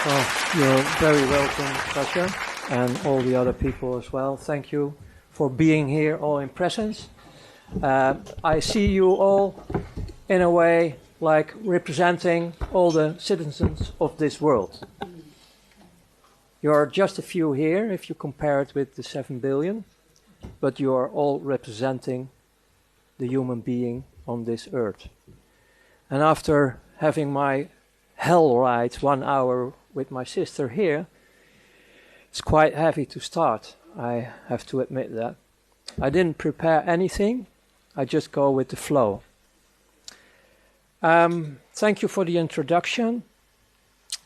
Well, you're very welcome, Sasha, and all the other people as well. Thank you for being here, all in presence. I see you all, in a way, like representing all the citizens of this world. You're just a few here, if you compare it with the 7 billion, but you are all representing the human being on this earth. And after having my hell ride 1 hour with my sister here, it's quite heavy to start, I have to admit that. I didn't prepare anything, I just go with the flow. Thank you for the introduction.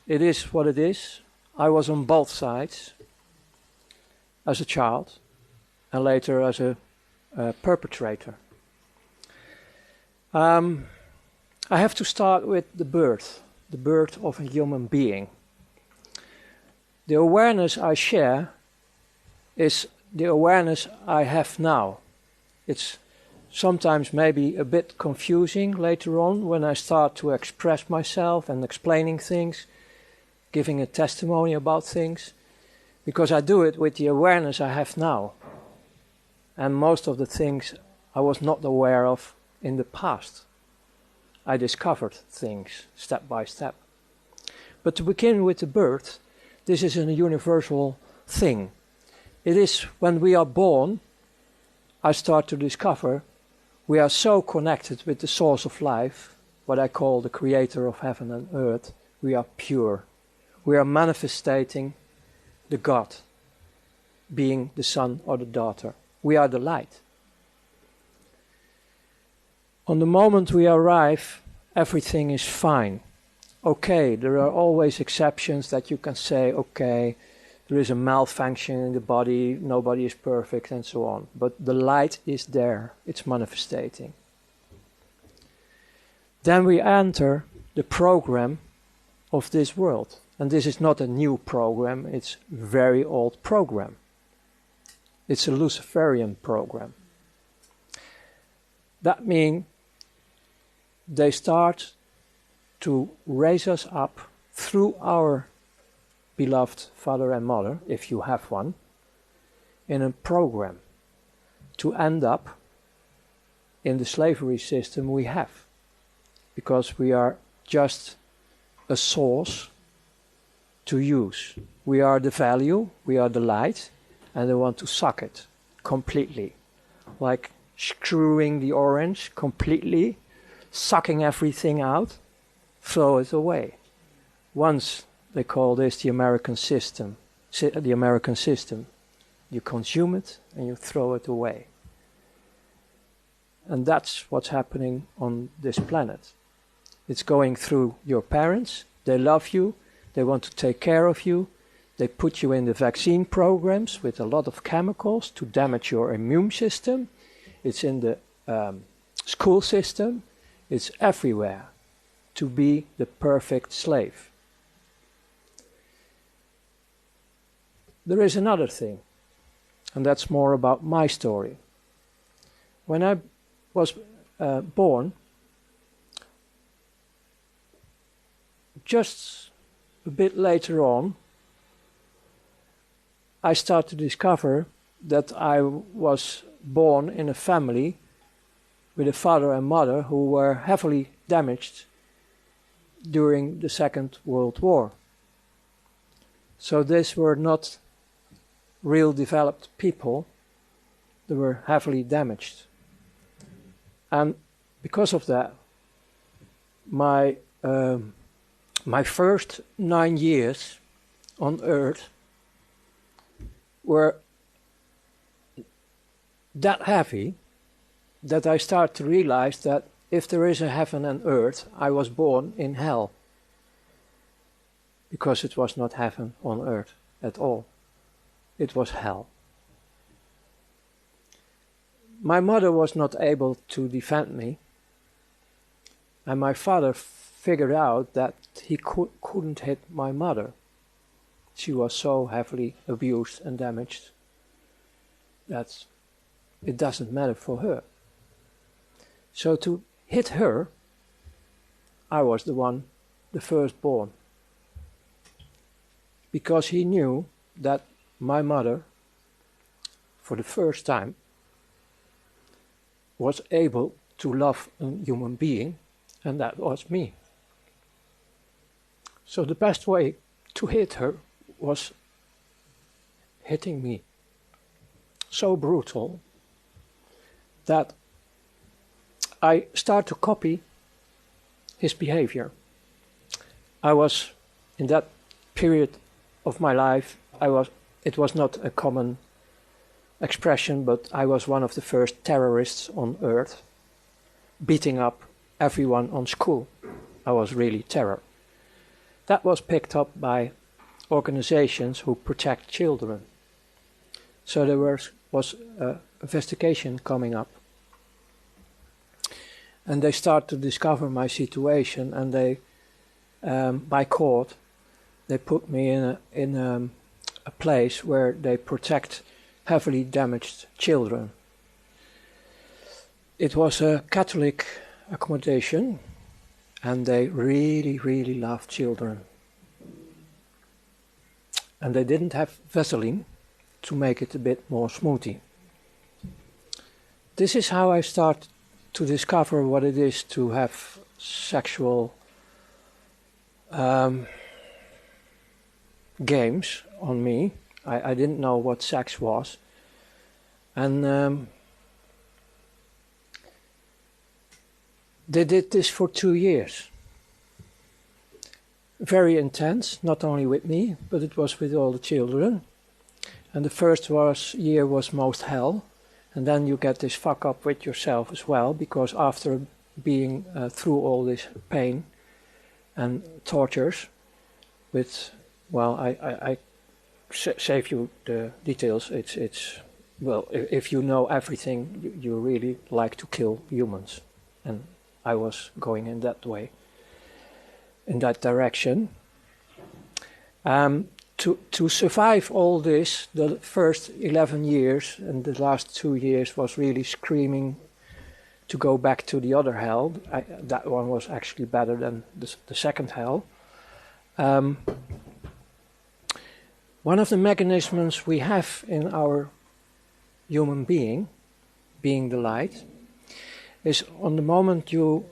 It is what it is. I was on both sides as a child and later as a perpetrator. I have to start with the birth of a human being. The awareness I share is the awareness I have now. It's sometimes maybe a bit confusing later on when I start to express myself and explaining things, giving a testimony about things, because I do it with the awareness I have now. And most of the things I was not aware of in the past. I discovered things step by step. But to begin with the birth, this is a universal thing. It is when we are born, I start to discover we are so connected with the source of life, what I call the creator of heaven and earth. We are pure. We are manifesting the God, being the son or the daughter. We are the light. On the moment we arrive, everything is fine. Okay, there are always exceptions that you can say, okay, there is a malfunction in the body, nobody is perfect, and so on. But the light is there, it's manifesting. Then we enter the program of this world. And this is not a new program, it's a very old program. It's a Luciferian program. That means they start to raise us up through our beloved father and mother, if you have one, in a program to end up in the slavery system we have. Because we are just a source to use. We are the value, we are the light, and they want to suck it completely. Like screwing the orange completely, sucking everything out, throw it away. Once they call this the American system. The American system. You consume it and you throw it away. And that's what's happening on this planet. It's going through your parents. They love you. They want to take care of you. They put you in the vaccine programs with a lot of chemicals to damage your immune system. It's in the school system. It's everywhere to be the perfect slave. There is another thing, and that's more about my story. When I was born, just a bit later on, I started to discover that I was born in a family with a father and mother who were heavily damaged during the Second World War. So these were not real developed people, they were heavily damaged. And because of that, my first 9 years on earth were that heavy that I start to realize that if there is a heaven and earth, I was born in hell. Because it was not heaven on earth at all. It was hell. My mother was not able to defend me. And my father figured out that he couldn't hit my mother. She was so heavily abused and damaged that it doesn't matter for her. So to hit her, I was the firstborn. because he knew that my mother, for the first time, was able to love a human being, and that was me. So the best way to hit her was hitting me. So brutal that I start to copy his behavior. I was, in that period of my life, it was not a common expression, but I was one of the first terrorists on earth, beating up everyone on school. I was really terror. That was picked up by organizations who protect children. So there was an investigation coming up. And they start to discover my situation, and they, by court, they put me in a place where they protect heavily damaged children. It was a Catholic accommodation, and they really, really loved children. And they didn't have Vaseline to make it a bit more smoothie. This is how I start to discover what it is to have sexual games on me. I didn't know what sex was. And they did this for 2 years. Very intense, not only with me, but it was with all the children. And the first year was most hell. And then you get this fuck up with yourself as well, because after being through all this pain and tortures with, well, I save you the details. It's well, if you know everything, you really like to kill humans. And I was going in that way, in that direction. To survive all this, the first 11 years and the last 2 years was really screaming to go back to the other hell. That one was actually better than the second hell. One of the mechanisms we have in our human being the light, is on the moment you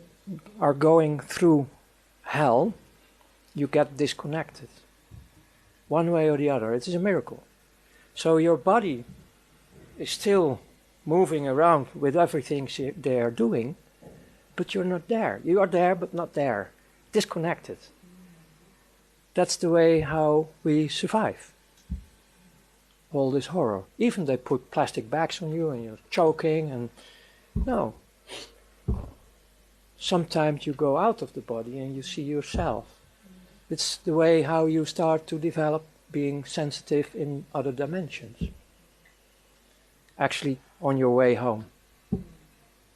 are going through hell, you get disconnected. One way or the other. It is a miracle. So your body is still moving around with everything they are doing, but you're not there. You are there, but not there. Disconnected. That's the way how we survive all this horror. Even they put plastic bags on you and you're choking, and no. Sometimes you go out of the body and you see yourself. It's the way how you start to develop being sensitive in other dimensions. Actually, on your way home,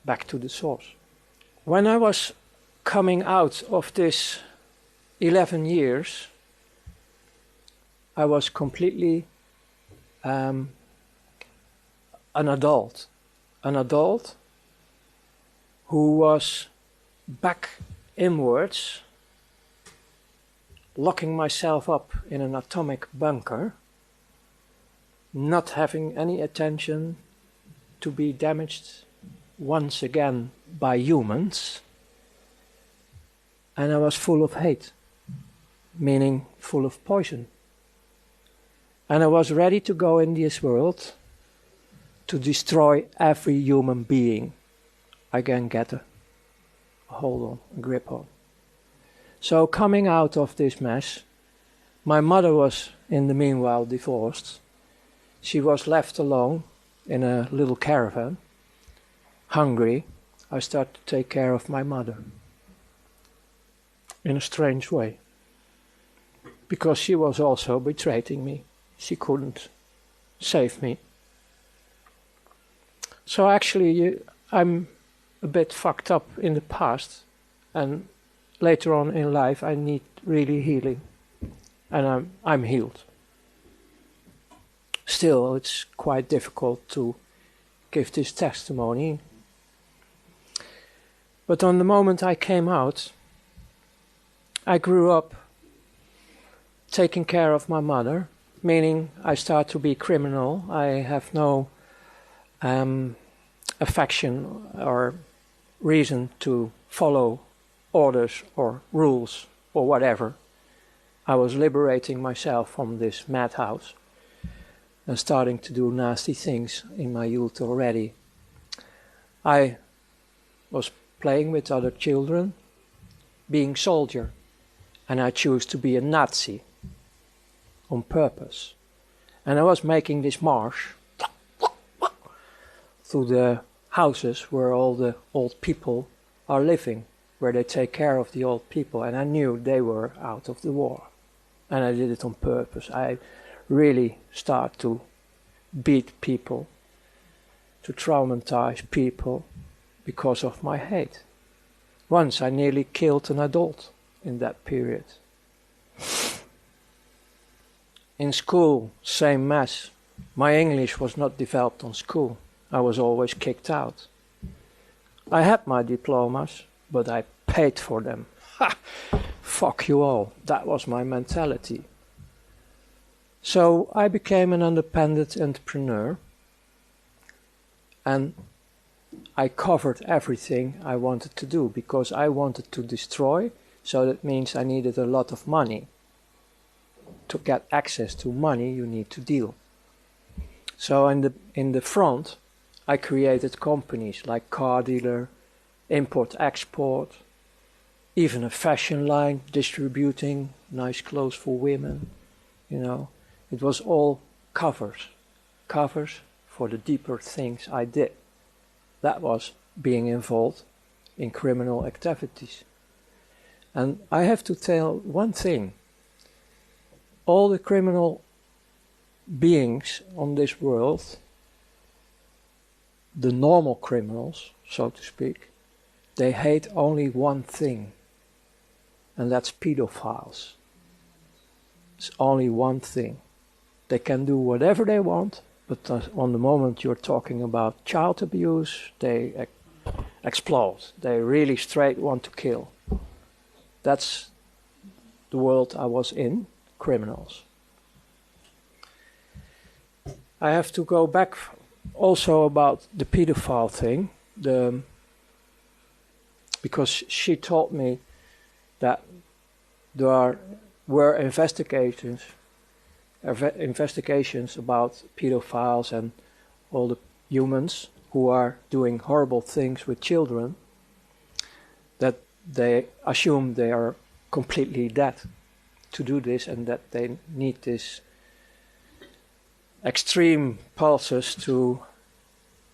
back to the source. When I was coming out of this 11 years, I was completely an adult. An adult who was back inwards, locking myself up in an atomic bunker, not having any attention to be damaged once again by humans. And I was full of hate, meaning full of poison. And I was ready to go in this world to destroy every human being I can get a hold on, a grip on. So coming out of this mess, my mother was in the meanwhile divorced. She was left alone in a little caravan, hungry. I started to take care of my mother in a strange way, because she was also betraying me. She couldn't save me. So actually I'm a bit fucked up in the past, and later on in life I need really healing, and I'm healed. Still, it's quite difficult to give this testimony. But on the moment I came out, I grew up taking care of my mother, meaning I start to be criminal. I have no affection or reason to follow orders or rules or whatever. I was liberating myself from this madhouse and starting to do nasty things in my youth already. I was playing with other children, being soldier, and I chose to be a Nazi on purpose. And I was making this march through the houses where all the old people are living, where they take care of the old people, and I knew they were out of the war. And I did it on purpose. I really start to beat people, to traumatize people because of my hate. Once I nearly killed an adult in that period. In school, same mess. My English was not developed on school. I was always kicked out. I had my diplomas, but I paid for them. Ha! Fuck you all. That was my mentality. So I became an independent entrepreneur, and I covered everything I wanted to do because I wanted to destroy, so that means I needed a lot of money. To get access to money, you need to deal. So in the front, I created companies like car dealer, import-export, even a fashion line distributing nice clothes for women. You know, it was all covers for the deeper things I did. That was being involved in criminal activities. And I have to tell one thing. All the criminal beings on this world, the normal criminals, so to speak, they hate only one thing, and that's pedophiles. It's only one thing. They can do whatever they want, but on the moment you're talking about child abuse, they explode. They really straight want to kill. That's the world I was in. Criminals. I have to go back also about the pedophile thing, because she told me that there were investigations about pedophiles and all the humans who are doing horrible things with children, that they assume they are completely dead to do this, and that they need this extreme pulses to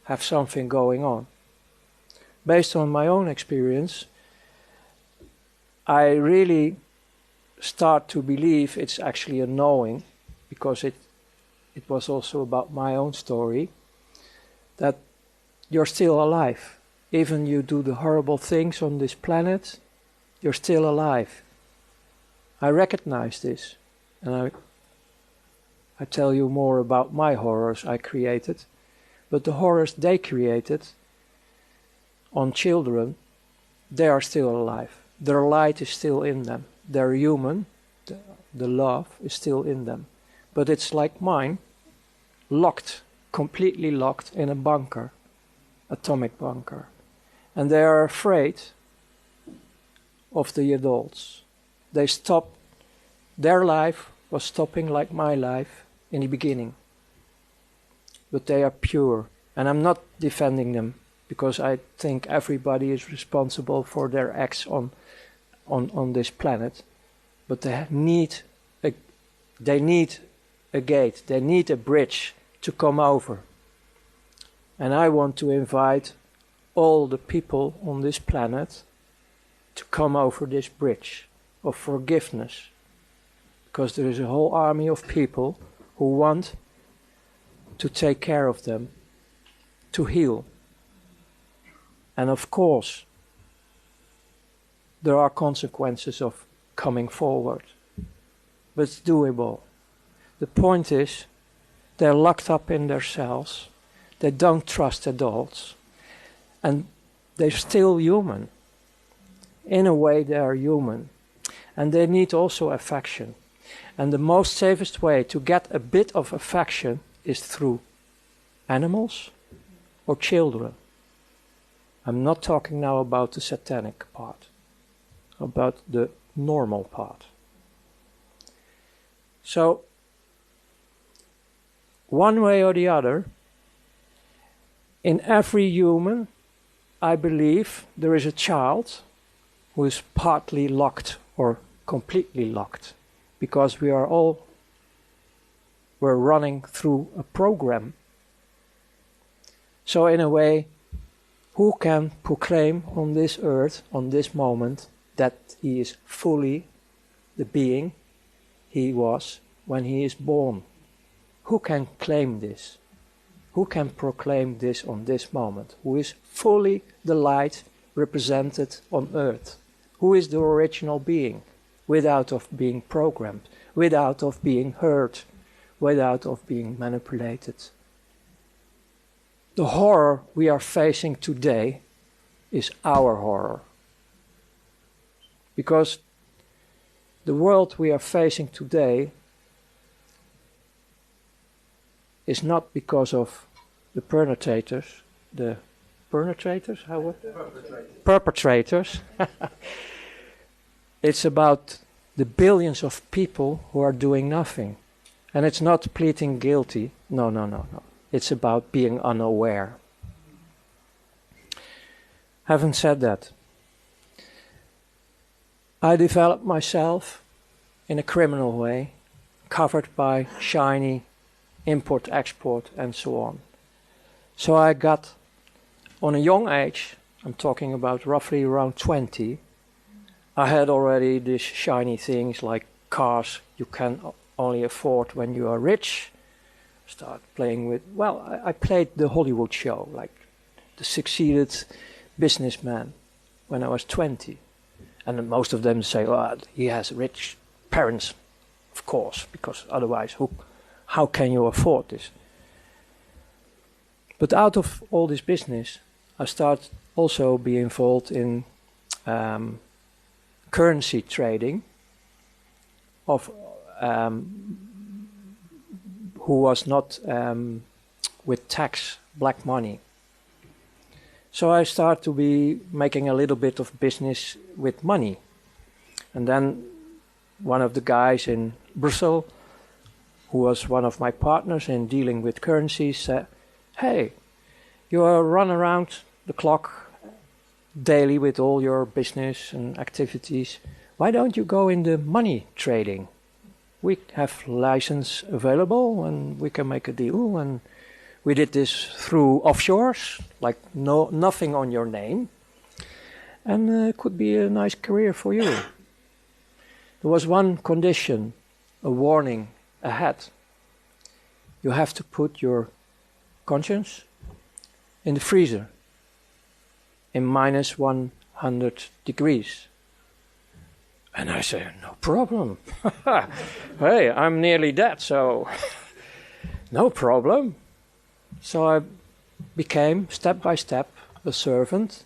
have something going on. Based on my own experience, I really start to believe it's actually a knowing, because it was also about my own story, that you're still alive. Even you do the horrible things on this planet, you're still alive. I recognize this, and I tell you more about my horrors I created, but the horrors they created on children, they are still alive. Their light is still in them. They're human, the love is still in them. But it's like mine, locked, completely locked in a bunker, atomic bunker. And they are afraid of the adults. They stopped, their life was stopping like my life in the beginning. But they are pure, and I'm not defending them, because I think everybody is responsible for their acts on this planet. But they need a gate, they need a bridge to come over. And I want to invite all the people on this planet to come over this bridge of forgiveness, because there is a whole army of people who want to take care of them, to heal. And of course, there are consequences of coming forward, but it's doable. The point is, they're locked up in their cells, they don't trust adults, and they're still human. In a way, they are human. And they need also affection. And the most safest way to get a bit of affection is through animals or children. I'm not talking now about the satanic part, about the normal part. So, one way or the other, in every human, I believe there is a child who is partly locked or completely locked, because we're running through a program. So in a way, who can proclaim on this earth, on this moment, that he is fully the being he was when he is born? Who can claim this? Who can proclaim this on this moment? Who is fully the light represented on earth? Who is the original being, without of being programmed, without of being hurt, without of being manipulated? The horror we are facing today is our horror. Because the world we are facing today is not because of the perpetrators. It's about the billions of people who are doing nothing. And it's not pleading guilty. No. It's about being unaware. Having said that, I developed myself in a criminal way, covered by shiny import, export, and so on. So I got, on a young age, I'm talking about roughly around 20, I had already these shiny things like cars you can only afford when you are rich. Start playing with, I played the Hollywood show, like the succeeded businessman when I was 20. And most of them say, he has rich parents, of course, because otherwise how can you afford this? But out of all this business, I started also be involved in currency trading of who was not with tax, black money. So I started to be making a little bit of business with money. And then one of the guys in Brussels, who was one of my partners in dealing with currencies, said, hey, you run around the clock daily with all your business and activities. Why don't you go in the money trading? We have license available and we can make a deal. And we did this through offshores, like nothing on your name. And it could be a nice career for you. There was one condition, a warning ahead. You have to put your conscience in the freezer in minus 100 degrees. And I say, no problem. Hey, I'm nearly dead, so no problem. So I became, step by step, a servant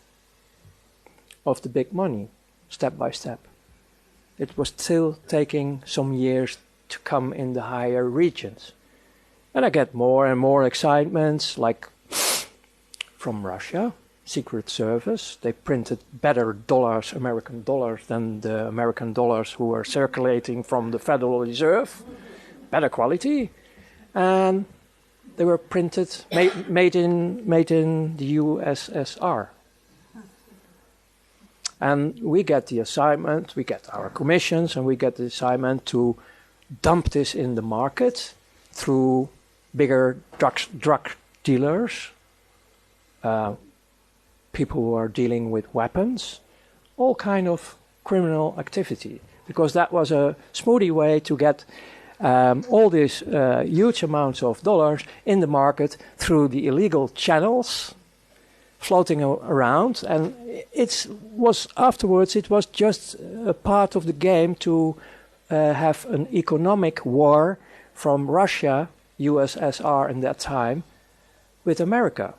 of the big money, step by step. It was still taking some years to come in the higher regions. And I get more and more excitements, like from Russia, Secret Service. They printed better dollars, American dollars, than the American dollars who were circulating from the Federal Reserve. Better quality. And they were printed, made in the USSR. And we get the assignment, we get our commissions, and we get the assignment to dump this in the market through bigger drug dealers, people who are dealing with weapons, all kind of criminal activity. Because that was a smoothie way to get all these huge amounts of dollars in the market through the illegal channels floating around. And afterwards it was just a part of the game to have an economic war from Russia, USSR in that time, with America.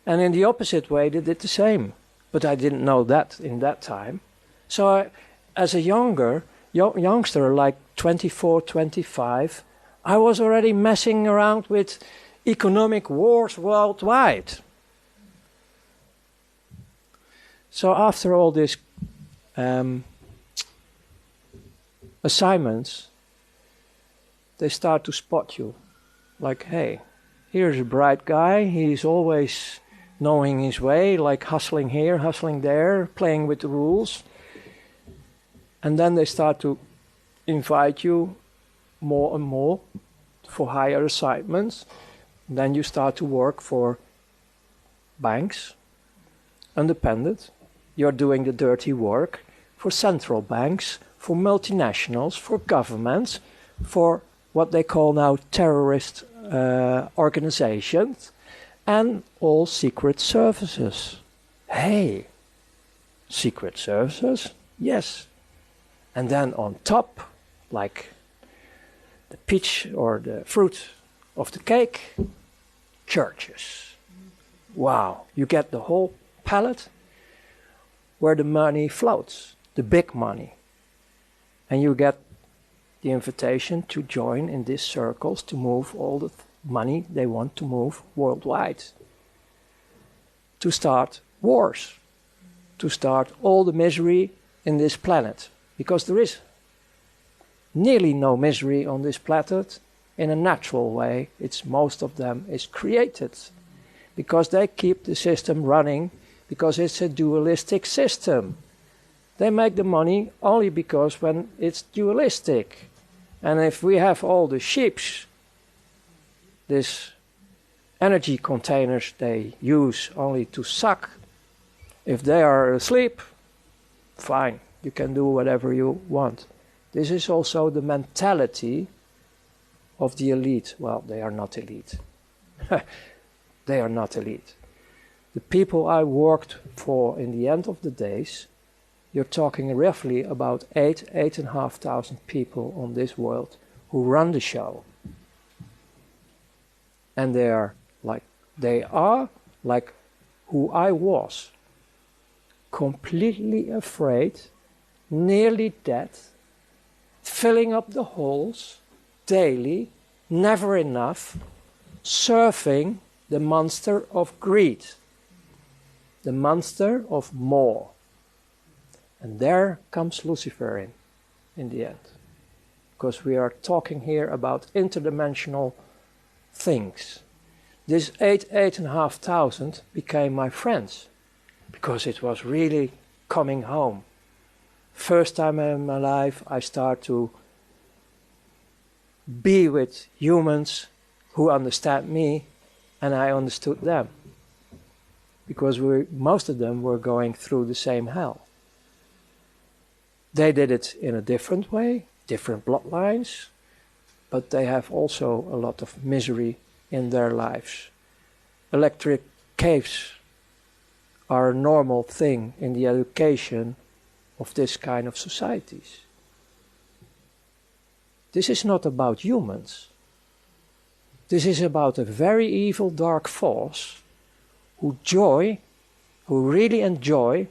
And in the opposite way they did the same. But I didn't know that in that time. So as a younger, youngster, like 24, 25, I was already messing around with economic wars worldwide. So after all these assignments, they start to spot you. Like, hey, here's a bright guy, he's always knowing his way, like hustling here, hustling there, playing with the rules. And then they start to invite you more and more for higher assignments. And then you start to work for banks, independent. You're doing the dirty work for central banks, for multinationals, for governments, for what they call now terrorist organizations, and all secret services. Hey, secret services? Yes. And then on top, like the peach or the fruit of the cake, churches. Wow, you get the whole palette where the money floats, the big money. And you get the invitation to join in these circles to move all the money they want to move worldwide. To start wars, to start all the misery in this planet. Because there is nearly no misery on this planet in a natural way. Most of them is created. Because they keep the system running, because it's a dualistic system. They make the money only because when it's dualistic. And if we have all the ships, these energy containers they use only to suck, if they are asleep, fine, you can do whatever you want. This is also the mentality of the elite. Well, they are not elite. They are not elite. The people I worked for in the end of the days, you're talking roughly about 8,500 people on this world who run the show. And they are like who I was. Completely afraid, nearly dead, filling up the holes daily, never enough, serving the monster of greed, the monster of more. And there comes Lucifer in the end. Because we are talking here about interdimensional things. This 8,500 became my friends. Because it was really coming home. First time in my life I start to be with humans who understand me and I understood them. Because most of them were going through the same hell. They did it in a different way, different bloodlines, but they have also a lot of misery in their lives. Electric caves are a normal thing in the education of this kind of societies. This is not about humans. This is about a very evil dark force who really enjoy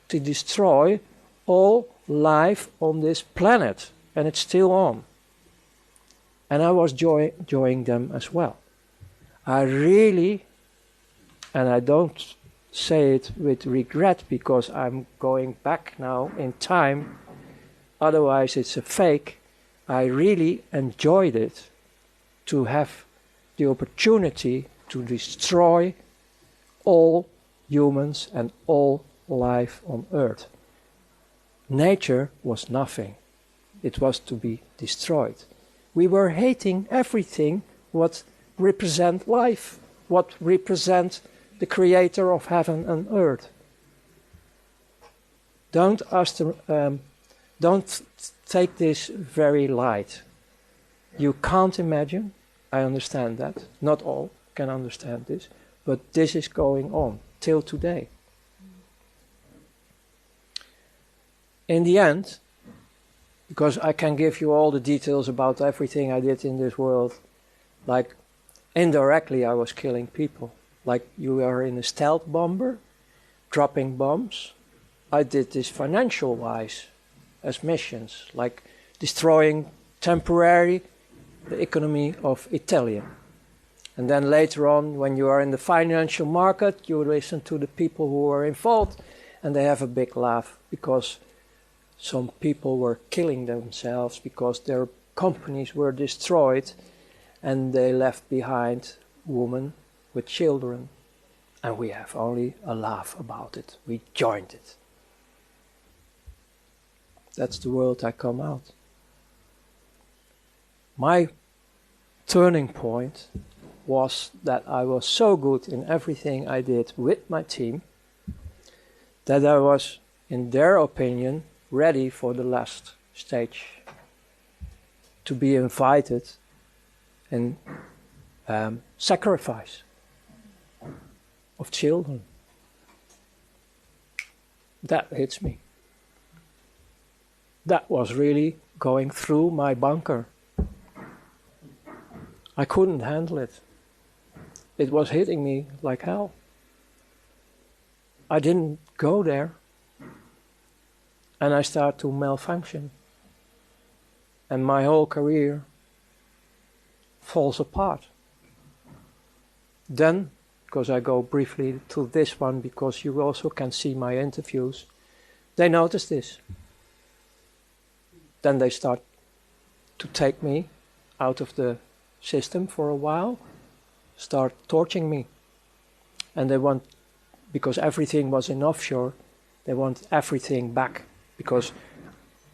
to destroy all life on this planet, and it's still on. And I was enjoying them as well. I really, and I don't say it with regret because I'm going back now in time, otherwise it's a fake, I really enjoyed it to have the opportunity to destroy all humans and all life on earth. Nature was nothing. It was to be destroyed. We were hating everything what represent life, what represent the creator of heaven and earth. Don't take this very light. You can't imagine, I understand that, not all can understand this, but this is going on till today. In the end, because I can give you all the details about everything I did in this world, like indirectly I was killing people. Like you are in a stealth bomber, dropping bombs. I did this financial-wise as missions. Like destroying temporarily the economy of Italian. And then later on, when you are in the financial market, you listen to the people who are involved, and they have a big laugh because some people were killing themselves because their companies were destroyed and they left behind women with children. And we have only a laugh about it. We joined it. That's the world I come out. My turning point was that I was so good in everything I did with my team that I was, in their opinion, ready for the last stage, to be invited in sacrifice of children. That hits me. That was really going through my bunker. I couldn't handle it. It was hitting me like hell. I didn't go there. And I started to malfunction. And my whole career falls apart. Then, because I go briefly to this one, because you also can see my interviews, they notice this. Then they start to take me out of the system for a while, start torturing me. And they want, because everything was in offshore, they want everything back, because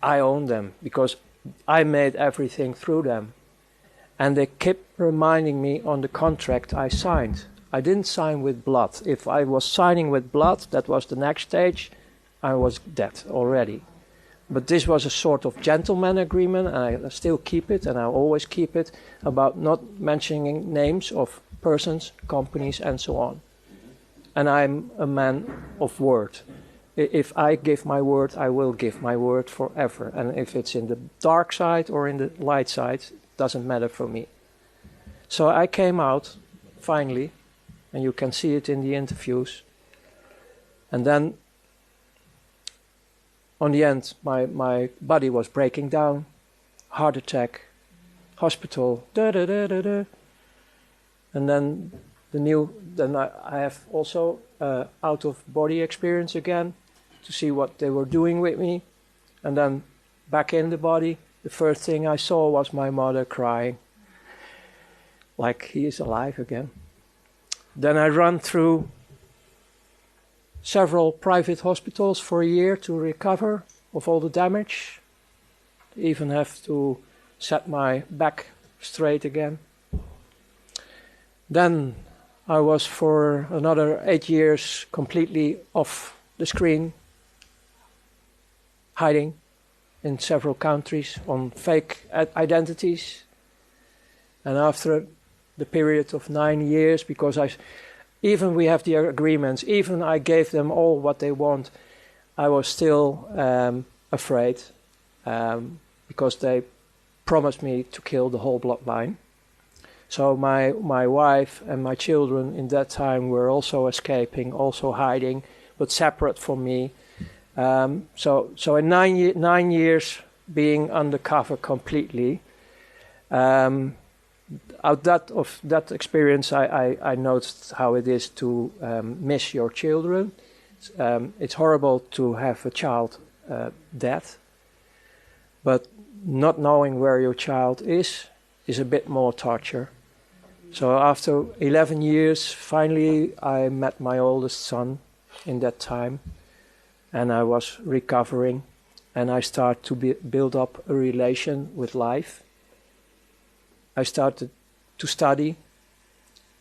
I own them, because I made everything through them. And they kept reminding me on the contract I signed. I didn't sign with blood. If I was signing with blood, that was the next stage, I was dead already. But this was a sort of gentleman agreement, and I still keep it, and I always keep it, about not mentioning names of persons, companies, and so on. And I'm a man of word. If I give my word, I will give my word forever. And if it's in the dark side or in the light side, it doesn't matter for me. So I came out, finally, and you can see it in the interviews. And then, on the end, my body was breaking down, heart attack, hospital, And then I have also out of body experience again, to see what they were doing with me. And then back in the body, the first thing I saw was my mother crying, like he is alive again. Then I ran through several private hospitals for a year to recover of all the damage. Even have to set my back straight again. Then I was for another 8 years completely off the screen, hiding in several countries on fake identities. And after the period of 9 years, because even we have the agreements, even I gave them all what they want, I was still afraid, because they promised me to kill the whole bloodline. So my wife and my children in that time were also escaping, also hiding, but separate from me. So in 9 years being undercover completely, out of that experience, I noticed how it is to miss your children. It's horrible to have a child dead, but not knowing where your child is a bit more torture. So after 11 years, finally I met my oldest son in that time, and I was recovering, and I started to build up a relation with life. I started to study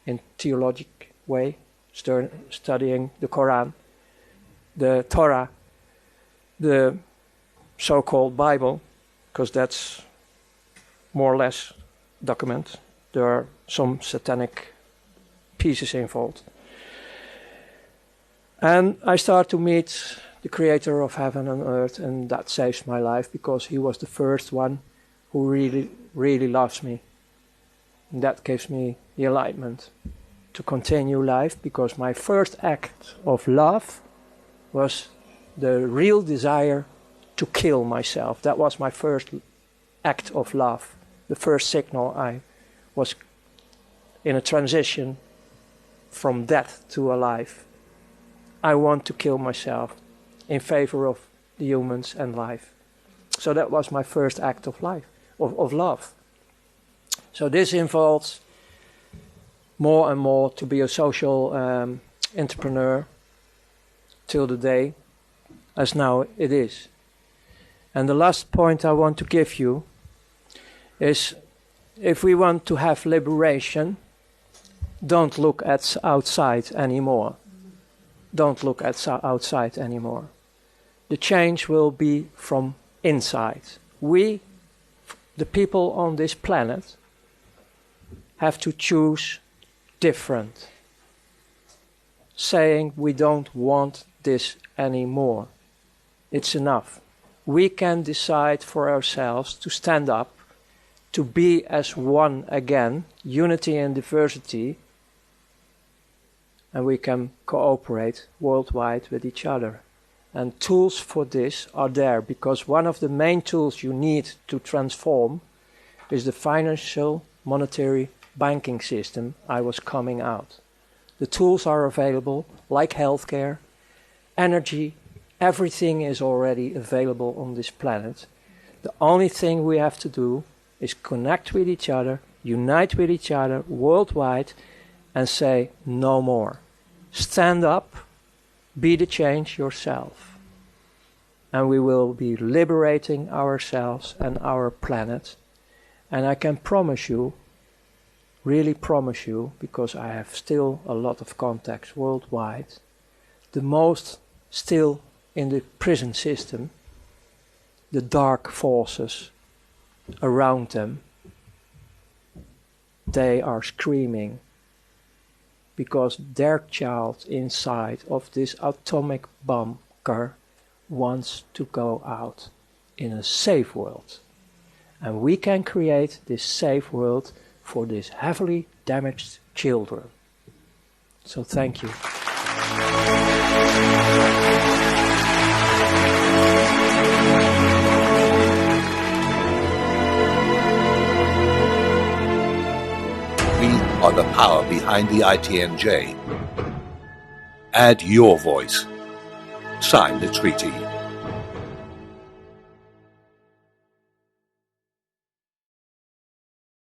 in theologic way, studying the Quran, the Torah, the so-called Bible, because that's more or less document. There are some satanic pieces involved. And I started to meet the creator of heaven and earth, and that saves my life, because he was the first one who really, really loves me. And that gives me the enlightenment to continue life, because my first act of love was the real desire to kill myself. That was my first act of love, the first signal I was in a transition from death to alive. I want to kill myself in favor of the humans and life. So that was my first act of life, of love. So this involves more and more to be a social entrepreneur till the day as now it is. And the last point I want to give you is, if we want to have liberation, don't look at outside anymore. Don't look at outside anymore. The change will be from inside. We, the people on this planet, have to choose different, saying we don't want this anymore. It's enough. We can decide for ourselves to stand up, to be as one again, unity and diversity, and we can cooperate worldwide with each other. And tools for this are there, because one of the main tools you need to transform is the financial, monetary, banking system I was coming out. The tools are available, like healthcare, energy, everything is already available on this planet. The only thing we have to do is connect with each other, unite with each other worldwide, and say no more. Stand up, be the change yourself. And we will be liberating ourselves and our planet. And I can promise you, really promise you, because I have still a lot of contacts worldwide, the most still in the prison system, the dark forces around them, they are screaming because their child inside of this atomic bunker wants to go out in a safe world. And we can create this safe world for these heavily damaged children. So thank you. We are the power behind the ITNJ. Add your voice. Sign the treaty.